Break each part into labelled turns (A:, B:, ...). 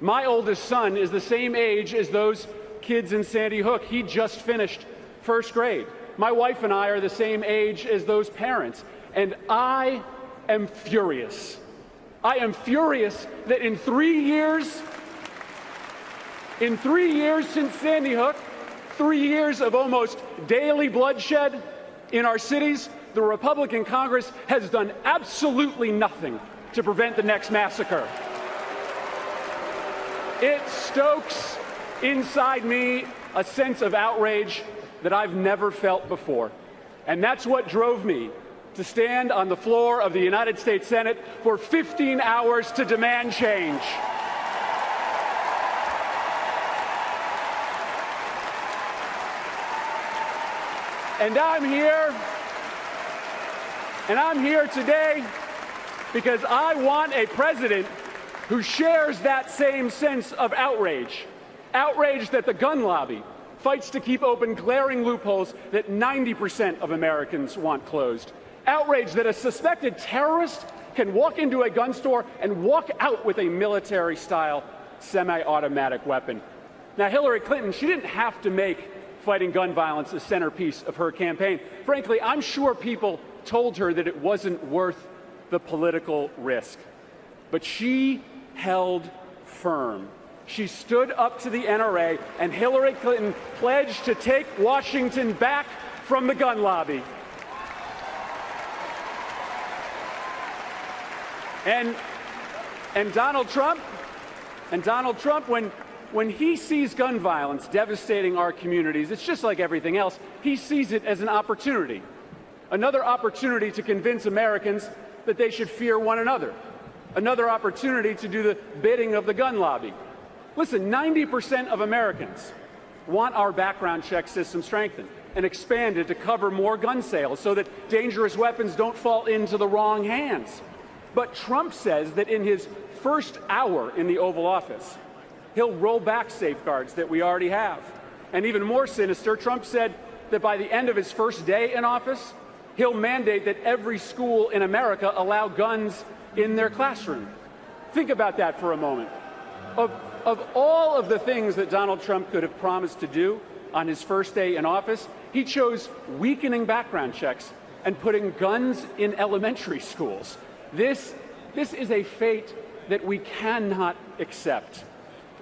A: My oldest son is the same age as those kids in Sandy Hook. He just finished first grade. My wife and I are the same age as those parents. And I am furious. I am furious that in 3 years since Sandy Hook, 3 years of almost daily bloodshed in our cities, the Republican Congress has done absolutely nothing to prevent the next massacre. It stokes inside me a sense of outrage that I've never felt before. And that's what drove me to stand on the floor of the United States Senate for 15 hours to demand change. And I'm here today because I want a president who shares that same sense of outrage. Outrage that the gun lobby fights to keep open glaring loopholes that 90% of Americans want closed. Outrage that a suspected terrorist can walk into a gun store and walk out with a military-style semi-automatic weapon. Now, Hillary Clinton, she didn't have to make fighting gun violence a centerpiece of her campaign. Frankly, I'm sure people told her that it wasn't worth the political risk. But she held firm. She stood up to the NRA, and Hillary Clinton pledged to take Washington back from the gun lobby. And Donald Trump, when he sees gun violence devastating our communities, it's just like everything else. He sees it as an opportunity. Another opportunity to convince Americans that they should fear one another. Another opportunity to do the bidding of the gun lobby. Listen, 90% of Americans want our background check system strengthened and expanded to cover more gun sales so that dangerous weapons don't fall into the wrong hands. But Trump says that in his first hour in the Oval Office, he'll roll back safeguards that we already have. And even more sinister, Trump said that by the end of his first day in office, he'll mandate that every school in America allow guns in their classroom. Think about that for a moment. Of all of the things that Donald Trump could have promised to do on his first day in office, he chose weakening background checks and putting guns in elementary schools. This is a fate that we cannot accept.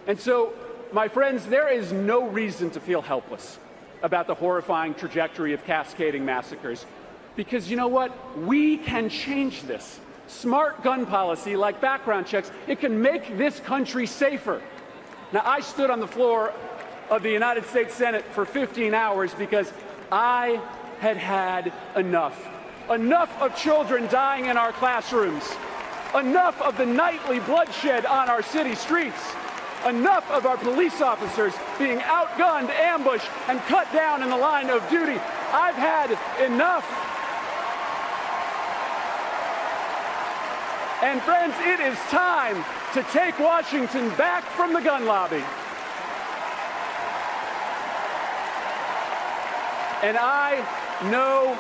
A: And so, my friends, there is no reason to feel helpless about the horrifying trajectory of cascading massacres. Because you know what? We can change this. Smart gun policy, like background checks, it can make this country safer. Now, I stood on the floor of the United States Senate for 15 hours because I had had enough. Enough of children dying in our classrooms. Enough of the nightly bloodshed on our city streets. Enough of our police officers being outgunned, ambushed, and cut down in the line of duty. I've had enough. And friends, it is time to take Washington back from the gun lobby. And I know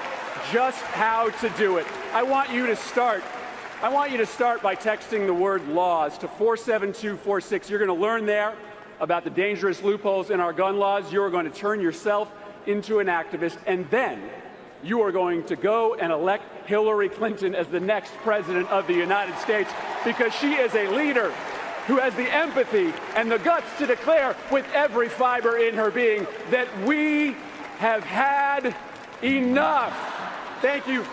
A: just how to do it. I want you to start by texting the word laws to 47246. You're going to learn there about the dangerous loopholes in our gun laws. You are going to turn yourself into an activist, and then you are going to go and elect Hillary Clinton as the next president of the United States, because she is a leader who has the empathy and the guts to declare with every fiber in her being that we have had enough. Thank you.